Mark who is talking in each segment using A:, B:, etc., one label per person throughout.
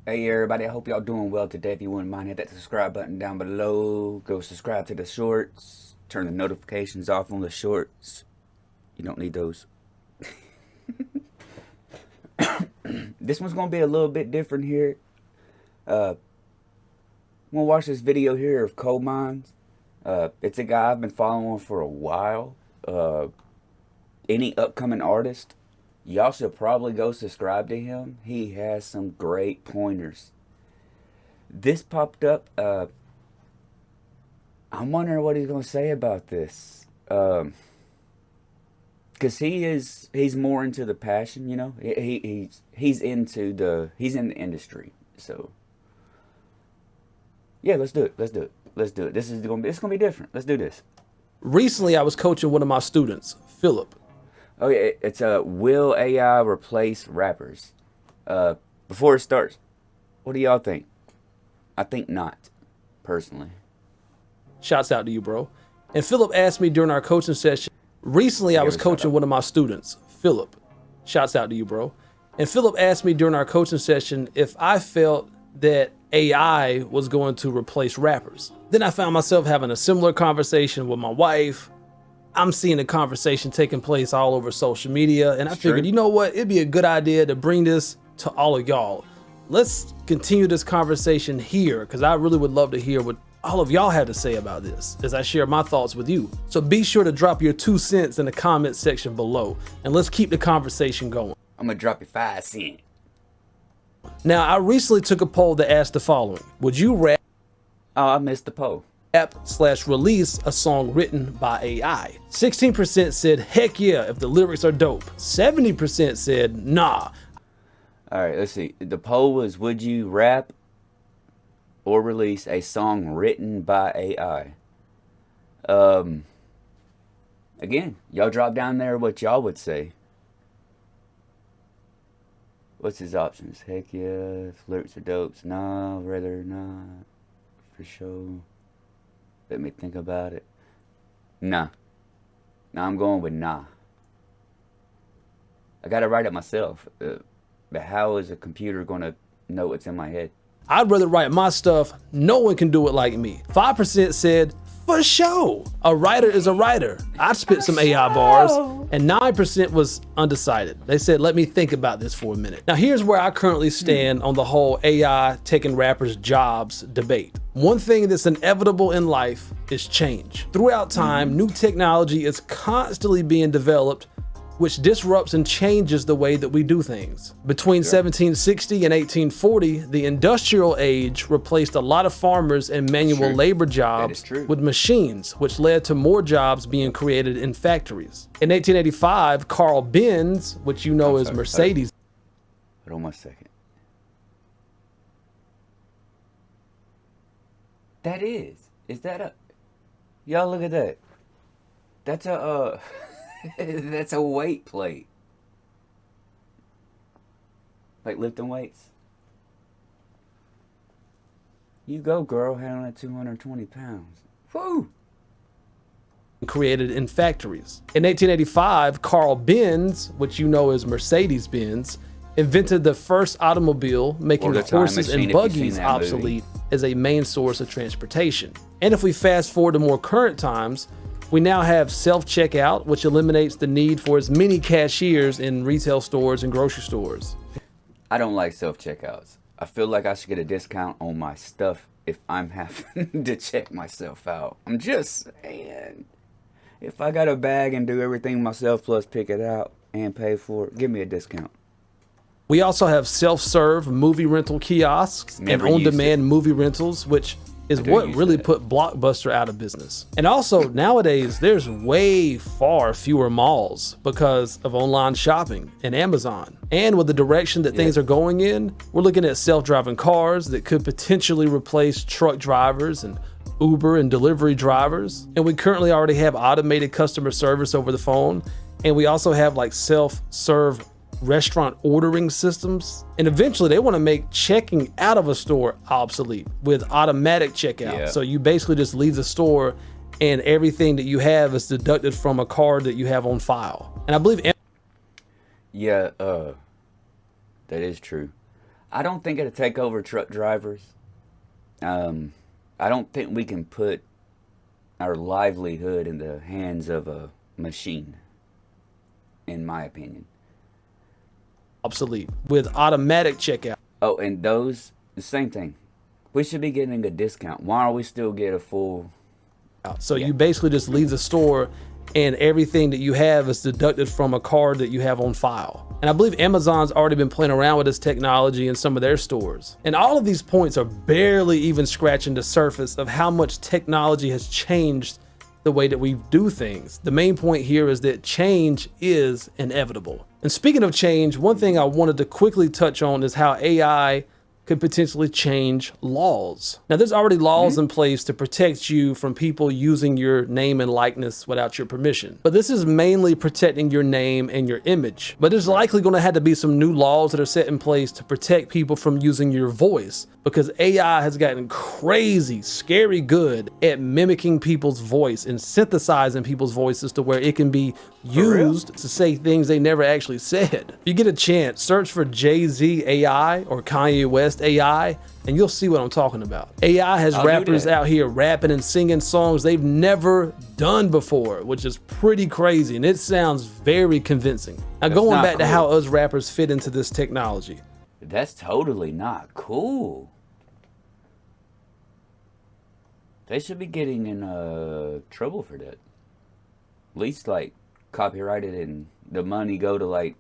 A: Hey everybody, I hope y'all doing well today. If you wouldn't mind, hit that subscribe button down below. Go subscribe to the shorts. Turn the notifications off on the shorts. You don't need those. This one's gonna be a little bit different here. I'm gonna watch this video here of coal mines. It's a guy I've been following for a while. Any upcoming artist, y'all should probably go subscribe to him. He has some great pointers. This popped up. I'm wondering what he's gonna say about this. Cause he's more into the passion, you know. He's in the industry. So yeah, let's do it. Let's do it. This is gonna be different. Let's do this.
B: Recently, I was coaching one of my students, Philip.
A: Oh yeah, it's will AI replace rappers? Before it starts, what do y'all think? I think not, personally.
B: Shouts out to you, bro. And Philip asked me during our coaching session. Recently, I was coaching one of my students, Philip. Shouts out to you, bro. And Philip asked me during our coaching session if I felt that AI was going to replace rappers. Then I found myself having a similar conversation with my wife. I'm seeing a conversation taking place all over social media, and I figured, you know what? It'd be a good idea to bring this to all of y'all. Let's continue this conversation here, because I really would love to hear what all of y'all have to say about this as I share my thoughts with you. So be sure to drop your 2 cents in the comment section below, and let's keep the conversation going.
A: I'm gonna drop you 5 cents.
B: Now, I recently took a poll that asked the following: would you rap
A: Oh, I missed the poll.
B: /release a song written by AI? 16% said heck yeah if the lyrics are dope. 70% said nah.
A: All right, let's see. The poll was, would you rap or release a song written by AI? Again, y'all drop down there what y'all would say. What's his options? Heck yeah, if lyrics are dopes. Nah, rather not. For sure. Let me think about it. Nah. Nah, I'm going with nah. I gotta write it myself. But how is a computer gonna know what's in my head?
B: I'd rather write my stuff. No one can do it like me. 5% said, for sure. A writer is a writer. I'd spit some AI bars. And 9% was undecided. They said, let me think about this for a minute. Now here's where I currently stand on the whole AI taking rappers' jobs debate. One thing that's inevitable in life is change. Throughout time, new technology is constantly being developed, which disrupts and changes the way that we do things. Between 1760 and 1840, the industrial age replaced a lot of farmers and manual labor jobs with machines, which led to more jobs being created in factories. In 1885, Carl Benz, which you know as Mercedes.
A: Hold on 1 second. That is that a, y'all look at that. That's a, that's a weight plate. Like lifting weights. You go, girl, handling at 220 pounds. Woo!
B: Created in factories. In 1885, Carl Benz, which you know as Mercedes-Benz, invented the first automobile, making the horses and buggies obsolete as a main source of transportation. And if we fast forward to more current times, we now have self-checkout, which eliminates the need for as many cashiers in retail stores and grocery stores.
A: I don't like self-checkouts. I feel like I should get a discount on my stuff if I'm having to check myself out. I'm just saying. If I got a bag and do everything myself plus pick it out and pay for it, give me a discount.
B: We also have self-serve movie rental kiosks and on-demand movie rentals, which is what really put Blockbuster out of business. And also nowadays, there's way far fewer malls because of online shopping and Amazon. And with the direction that things are going in, we're looking at self-driving cars that could potentially replace truck drivers and Uber and delivery drivers. And we currently already have automated customer service over the phone. And we also have like self-serve restaurant ordering systems. And eventually they want to make checking out of a store obsolete with automatic checkout. So you basically just leave the store and everything that you have is deducted from a card that you have on file. And I believe
A: that is true. I don't think it'll take over truck drivers. I don't think we can put our livelihood in the hands of a machine, in my opinion.
B: Obsolete with automatic checkout.
A: Oh, and those, the same thing. We should be getting a discount. Why don't we still get a full?
B: So you basically just leave the store and everything that you have is deducted from a card that you have on file. And I believe Amazon's already been playing around with this technology in some of their stores. And all of these points are barely even scratching the surface of how much technology has changed the way that we do things. The main point here is that change is inevitable. And speaking of change, one thing I wanted to quickly touch on is how AI could potentially change laws. Now, there's already laws in place to protect you from people using your name and likeness without your permission. But this is mainly protecting your name and your image. But there's likely going to have to be some new laws that are set in place to protect people from using your voice, because AI has gotten crazy, scary good at mimicking people's voice and synthesizing people's voices to where it can be used to say things they never actually said. If you get a chance, search for Jay-Z AI or Kanye West AI, and you'll see what I'm talking about. AI has rappers out here rapping and singing songs they've never done before, which is pretty crazy, and it sounds very convincing. Now, going back to how us rappers fit into this technology.
A: That's totally not cool. They should be getting in trouble for that. At least like copyrighted and the money go to like,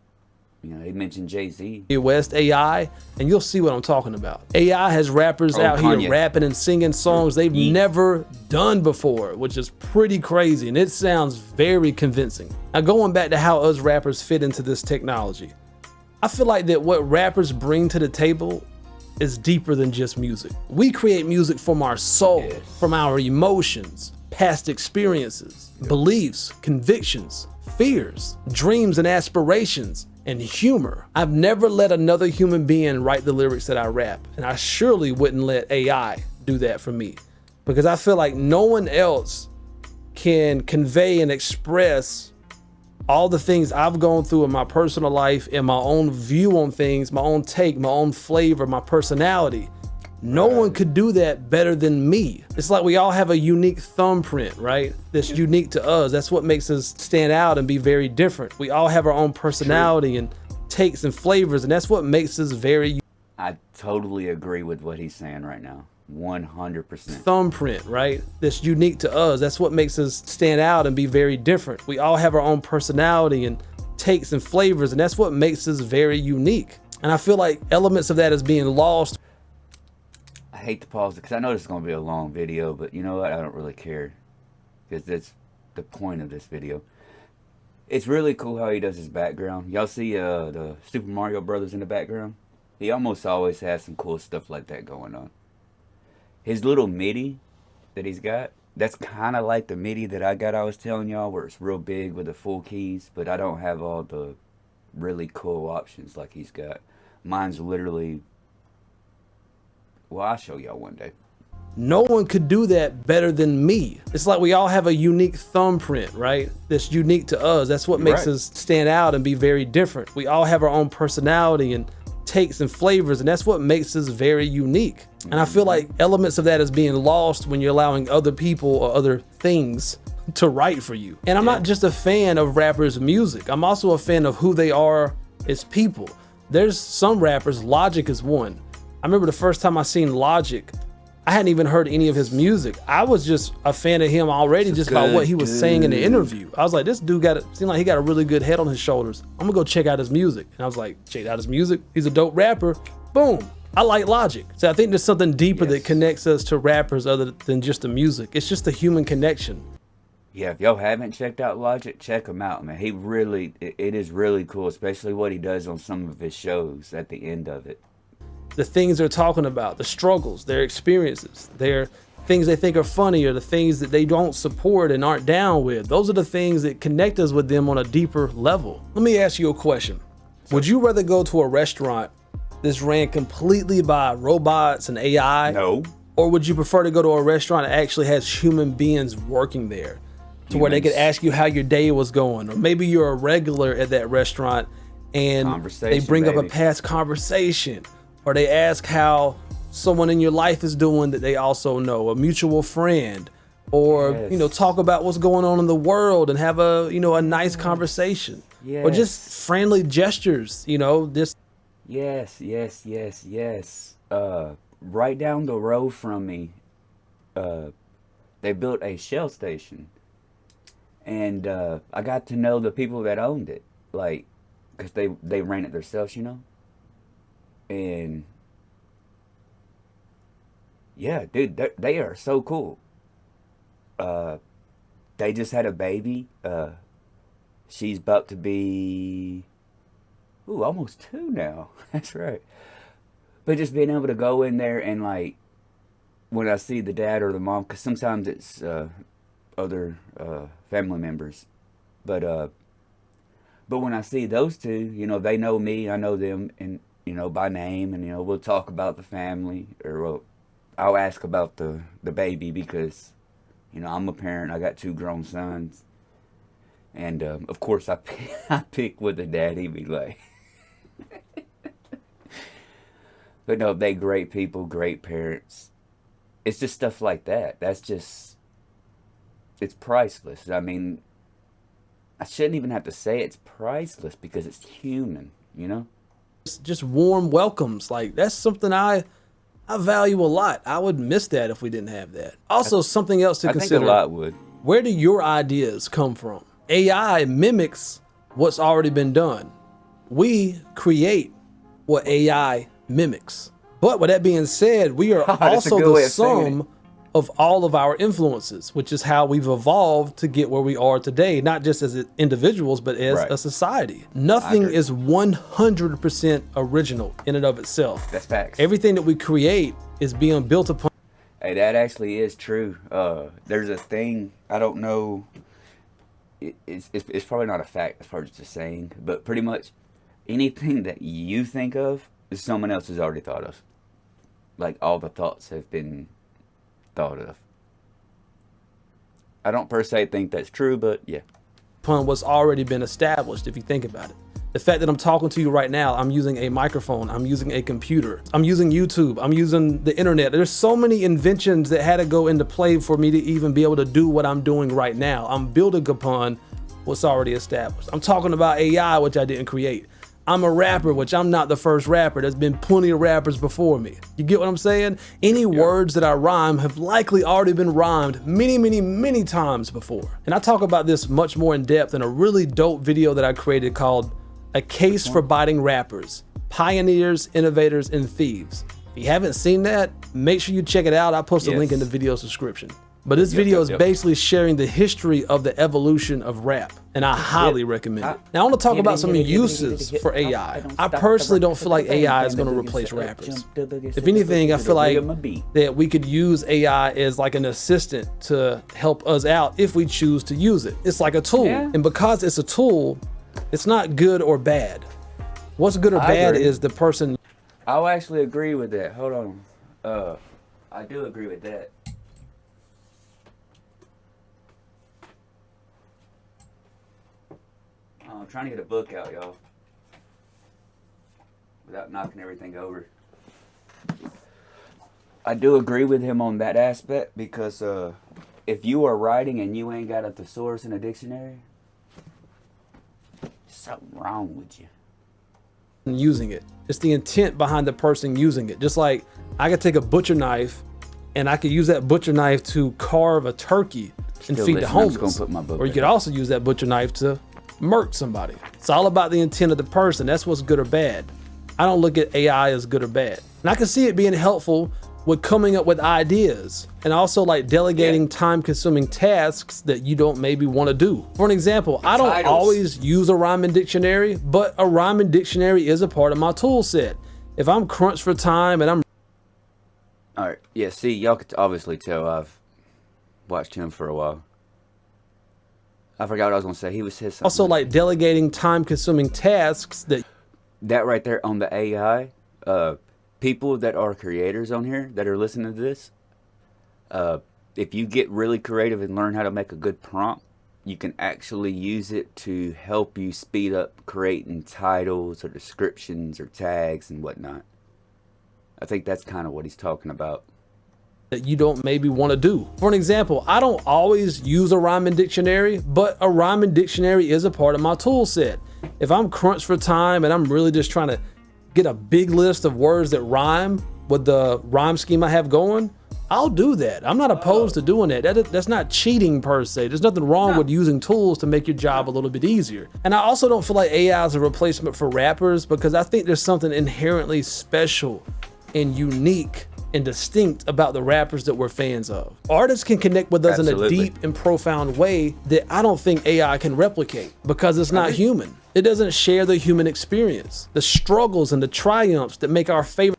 A: you know, they mentioned Jay-Z.
B: West AI, and you'll see what I'm talking about. AI has rappers out here rapping and singing songs they've never done before, which is pretty crazy, and it sounds very convincing. Now, going back to how us rappers fit into this technology. I feel like that what rappers bring to the table is deeper than just music. We create music from our soul, from our emotions, past experiences, beliefs, convictions, fears, dreams and aspirations, and humor. I've never let another human being write the lyrics that I rap, and I surely wouldn't let AI do that for me, because I feel like no one else can convey and express all the things I've gone through in my personal life and my own view on things, my own take, my own flavor, my personality. No one could do that better than me. It's like we all have a unique thumbprint, right? That's unique to us. That's what makes us stand out and be very different. We all have our own personality and takes and flavors, and that's what makes us very.
A: I totally agree with what he's saying right now. 100%.
B: Thumbprint, right? That's unique to us. That's what makes us stand out and be very different. We all have our own personality and takes and flavors, and that's what makes us very unique. And I feel like elements of that is being lost.
A: I hate to pause it because I know this is going to be a long video, but you know what? I don't really care because that's the point of this video. It's really cool how he does his background. Y'all see the Super Mario Brothers in the background? He almost always has some cool stuff like that going on. His little MIDI that he's got, that's kind of like the MIDI that I got, I was telling y'all, where it's real big with the full keys, but I don't have all the really cool options like he's got. Mine's literally, well, I'll show y'all one day.
B: No one could do that better than me. It's like we all have a unique thumbprint, right? That's unique to us. That's what makes us stand out and be very different. We all have our own personality and takes and flavors, and that's what makes us very unique. And I feel like elements of that is being lost when you're allowing other people or other things to write for you. And I'm not just a fan of rappers' music. I'm also a fan of who they are as people. There's some rappers, Logic is one. I remember the first time I seen Logic, I hadn't even heard any of his music. I was just a fan of him already just by what he was saying in the interview. I was like, this dude seemed like he got a really good head on his shoulders. I'm gonna go check out his music. And I was like, check out his music. He's a dope rapper. Boom. I like Logic. So I think there's something deeper that connects us to rappers other than just the music. It's just a human connection.
A: Yeah, if y'all haven't checked out Logic, check him out, man. He really, it is really cool, especially what he does on some of his shows at the end of it.
B: The things they're talking about, the struggles, their experiences, their things they think are funny, or the things that they don't support and aren't down with. Those are the things that connect us with them on a deeper level. Let me ask you a question. Would you rather go to a restaurant that's ran completely by robots and AI?
A: No.
B: Or would you prefer to go to a restaurant that actually has human beings working there to where they could ask you how your day was going? Or maybe you're a regular at that restaurant and they bring up a past conversation. or they ask how someone in your life is doing that they also know, a mutual friend, or talk about what's going on in the world and have a nice conversation, or just friendly gestures. This.
A: Yes. Right down the road from me, they built a Shell station, and I got to know the people that owned it, like, because they ran it themselves, and yeah, dude, they are so cool. They just had a baby. She's about to be, almost 2 now. That's right. But just being able to go in there and, like, when I see the dad or the mom, because sometimes it's other family members, but when I see those two, they know me, I know them, and by name, and we'll talk about the family, or I'll ask about the baby because I'm a parent. I got 2 grown sons, and of course I pick with the daddy be like. But no, they great people, great parents. It's just stuff like that. It's priceless. I mean, I shouldn't even have to say it's priceless because it's human,
B: Just warm welcomes. Like, that's something I value a lot. I would miss that if we didn't have that. Also, something else to consider.
A: I think a lot would.
B: Where do your ideas come from? AI mimics what's already been done. We create what AI mimics. But with that being said, we are also the sum of all of our influences, which is how we've evolved to get where we are today, not just as individuals, but as a society. Nothing is 100% original in and of itself.
A: That's facts.
B: Everything that we create is being built upon.
A: Hey, that actually is true. There's a thing, I don't know, it's probably not a fact, it's probably just a saying, but pretty much anything that you think of is someone else has already thought of. Like, all the thoughts have been thought of. I don't per se think that's true, but yeah.
B: Upon what's already been established, if you think about it. The fact that I'm talking to you right now, I'm using a microphone, I'm using a computer, I'm using YouTube, I'm using the internet. There's so many inventions that had to go into play for me to even be able to do what I'm doing right now. I'm building upon what's already established. I'm talking about AI, which I didn't create. I'm a rapper, which I'm not the first rapper. There's been plenty of rappers before me. You get what I'm saying? Any words that I rhyme have likely already been rhymed many times before. And I talk about this much more in depth in a really dope video that I created called A Case for Biting Rappers, Pioneers, Innovators, and Thieves. If you haven't seen that, make sure you check it out. I'll post a link in the video description. But this video is basically sharing the history of the evolution of rap, and I highly recommend it. Now I want to talk about some uses for AI. I personally don't feel like AI is going to replace rappers. If anything, I feel like that we could use AI as like an assistant to help us out if we choose to use it. It's like a tool, and because it's a tool, it's not good or bad. What's good or bad is the person.
A: I'll actually agree with that. Hold on. I do agree with that. I'm trying to get a book out, y'all, without knocking everything over. I do agree with him on that aspect because if you are writing and you ain't got a thesaurus in a dictionary, something wrong with you.
B: Using it. It's the intent behind the person using it. Just like I could take a butcher knife and I could use that butcher knife to carve a turkey and feed the homeless. Or you could also use that butcher knife to murk somebody. It's all about the intent of the person. That's what's good or bad. I don't look at AI as good or bad. And I can see it being helpful with coming up with ideas and also like delegating time-consuming tasks that you don't maybe want to do. For an example, I don't always use a rhyming dictionary, but a rhyming dictionary is a part of my tool set. If I'm crunched for time and I'm...
A: All right, yeah, see, y'all could obviously tell I've watched him for a while. I forgot what I was going to say. He was his.
B: Also, like delegating time-consuming tasks
A: that right there on the AI. People that are creators on here that are listening to this, if you get really creative and learn how to make a good prompt, you can actually use it to help you speed up creating titles or descriptions or tags and whatnot. I think that's kind of what he's talking about.
B: That you don't maybe want to do. For an example, I don't always use a rhyming dictionary, but a rhyming dictionary is a part of my tool set. If I'm crunched for time and I'm really just trying to get a big list of words that rhyme with the rhyme scheme I have going, I'll do that. I'm not opposed to doing that. That's not cheating per se. There's nothing wrong with using tools to make your job a little bit easier. And I also don't feel like AI is a replacement for rappers, because I think there's something inherently special and unique and distinct about the rappers that we're fans of. Artists can connect with us in a deep and profound way that I don't think AI can replicate, because it's not human. It doesn't share the human experience, the struggles and the triumphs that make our favorite.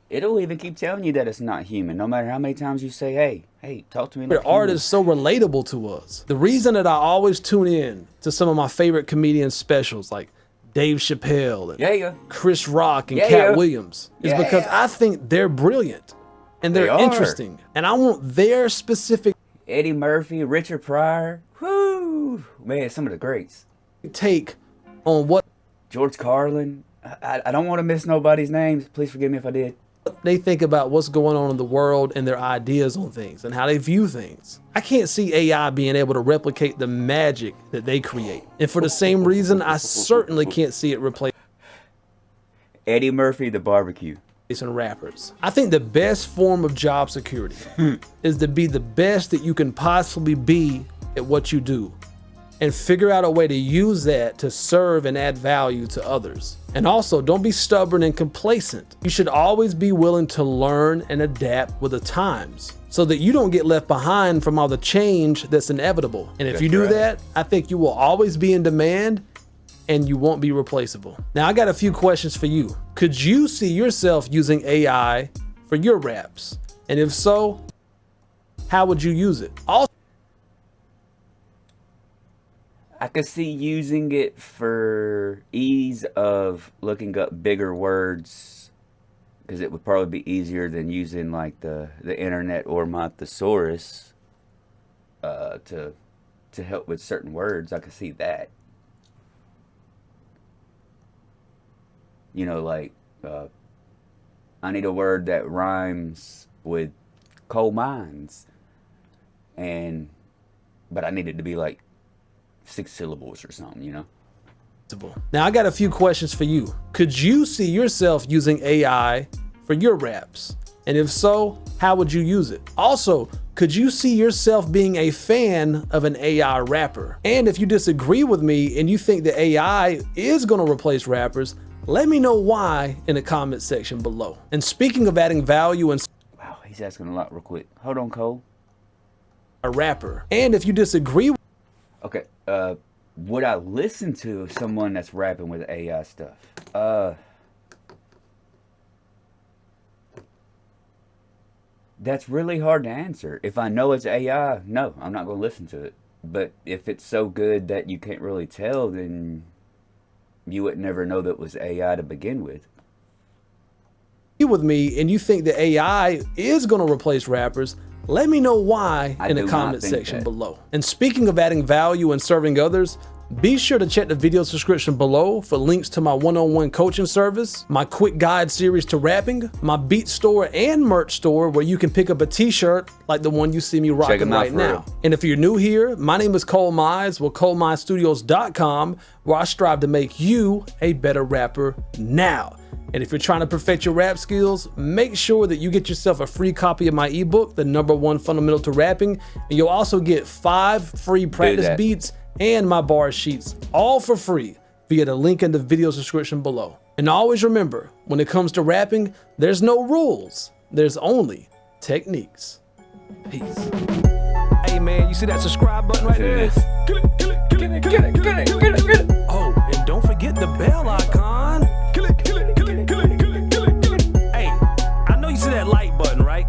A: It'll even keep telling you that it's not human, no matter how many times you say, hey, talk to me like
B: art is so relatable to us. The reason that I always tune in to some of my favorite comedian specials like Dave Chappelle and Chris Rock and Cat Williams is because I think they're brilliant and they're interesting, and I want their specific
A: Eddie Murphy, Richard Pryor, whoo, man, some of the greats.
B: Take on what
A: George Carlin. I don't want to miss nobody's names. Please forgive me if I did.
B: They think about what's going on in the world and their ideas on things and how they view things. I can't see AI being able to replicate the magic that they create. And for the same reason, I certainly can't see it replace
A: Eddie Murphy, the barbecue.
B: And rappers. I think the best form of job security is to be the best that you can possibly be at what you do, and figure out a way to use that to serve and add value to others. And also, don't be stubborn and complacent. You should always be willing to learn and adapt with the times, so that you don't get left behind from all the change that's inevitable. And if you do that, I think you will always be in demand and you won't be replaceable. Now, I got a few questions for you. Could you see yourself using AI for your raps? And if so, how would you use it? Also,
A: I could see using it for ease of looking up bigger words, because it would probably be easier than using like the internet or my thesaurus to help with certain words. I could see that. You know, like I need a word that rhymes with coal mines, but I need it to be like 6 syllables or something, you know?
B: Now, I got a few questions for you. Could you see yourself using AI for your raps? And if so, how would you use it? Also, could you see yourself being a fan of an AI rapper? And if you disagree with me and you think that AI is going to replace rappers, let me know why in the comment section below. And speaking of adding value and
A: wow, he's asking a lot real quick. Hold on, Cole.
B: A rapper. And if you disagree,
A: okay, would I listen to someone that's rapping with AI stuff? That's really hard to answer. If I know it's AI, no, I'm not going to listen to it. But if it's so good that you can't really tell, then you would never know that it was AI to begin with.
B: With me and you think that AI is going to replace rappers, let me know why in the comment section below. And speaking of adding value and serving others, be sure to check the video description below for links to my one-on-one coaching service, my quick guide series to rapping, my beat store and merch store where you can pick up a t-shirt like the one you see me rocking right now. And if you're new here, my name is Cole Mize with ColeMizeStudios.com, where I strive to make you a better rapper now. And if you're trying to perfect your rap skills, make sure that you get yourself a free copy of my ebook, The #1 Fundamental to Rapping, and you'll also get 5 free practice beats and my bar sheets, all for free via the link in the video description below. And always remember, when it comes to rapping, there's no rules, there's only techniques. Peace. Hey man, you see that subscribe button right there? Get it. Oh, and don't forget the bell icon. Hey, I know you see that like button, right?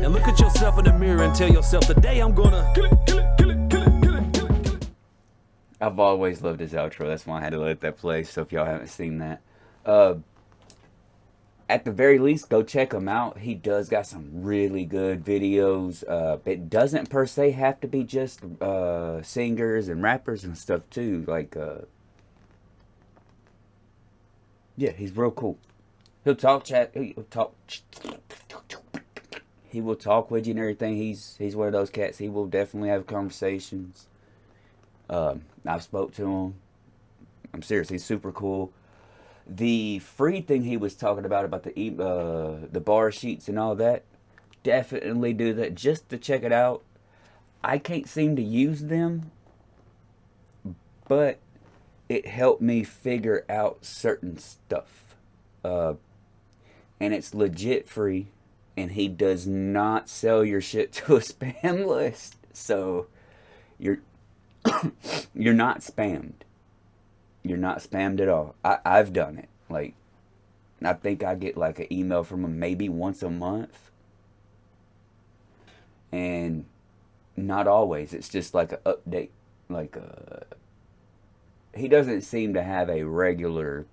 B: And look at yourself in the mirror and tell yourself, today I'm gonna.
A: I've always loved his outro. That's why I had to let that play. So if y'all haven't seen that, at the very least, go check him out. He does got some really good videos. It doesn't per se have to be just singers and rappers and stuff too. Like Yeah, he's real cool. He'll talk chat. He'll talk. He will talk with you and everything. He's one of those cats. He will definitely have conversations. I've spoke to him. I'm serious. He's super cool. The free thing he was talking about the bar sheets and all that, definitely do that just to check it out. I can't seem to use them, but it helped me figure out certain stuff. And it's legit free, and he does not sell your shit to a spam list. So you're you're not spammed. You're not spammed at all. I've done it. Like, I think I get like an email from him maybe once a month. And not always. It's just like an update. Like, he doesn't seem to have a regular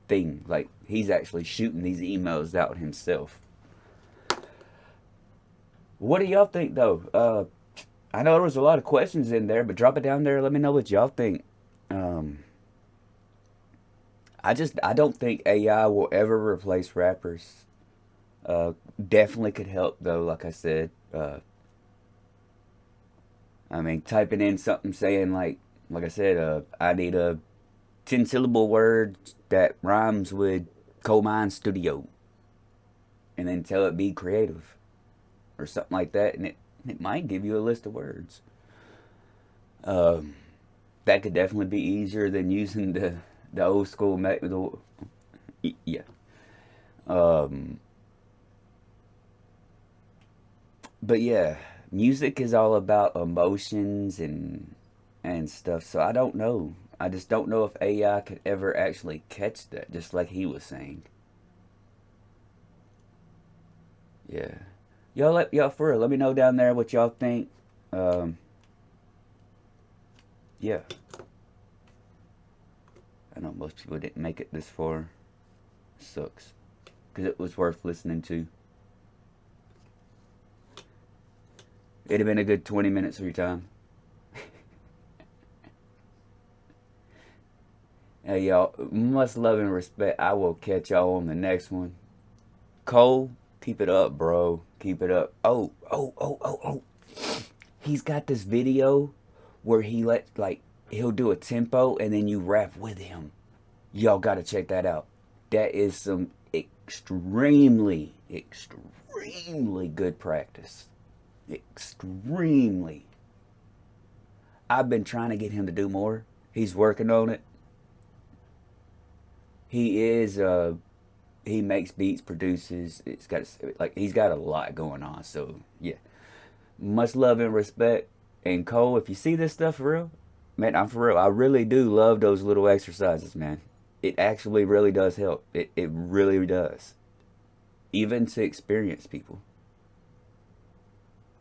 A: thing. Like, he's actually shooting these emails out himself. What do y'all think, though? I know there was a lot of questions in there, but drop it down there. Let me know what y'all think. I don't think AI will ever replace rappers. Definitely could help though, like I said. I mean, typing in something saying like I said, I need a 10-syllable word that rhymes with coal mine studio, and then tell it be creative, or something like that, and it might give you a list of words. That could definitely be easier than using the old school method. Yeah. But yeah, music is all about emotions and stuff. So I don't know. I just don't know if AI could ever actually catch that, just like he was saying. Yeah. Y'all for real, let me know down there what y'all think. Um, yeah. I know most people didn't make it this far. Sucks. Because it was worth listening to. It'd have been a good 20 minutes of your time. Hey, y'all. Much love and respect. I will catch y'all on the next one. Cole, keep it up, bro. Keep it up. Oh. He's got this video where he'll do a tempo and then you rap with him. Y'all gotta check that out. That is some extremely good practice. Extremely. I've been trying to get him to do more. He's working on it. He makes beats, produces. He's got a lot going on. So yeah, much love and respect. And Cole, if you see this stuff for real, man, I'm for real. I really do love those little exercises, man. It actually really does help. It really does. Even to experienced people.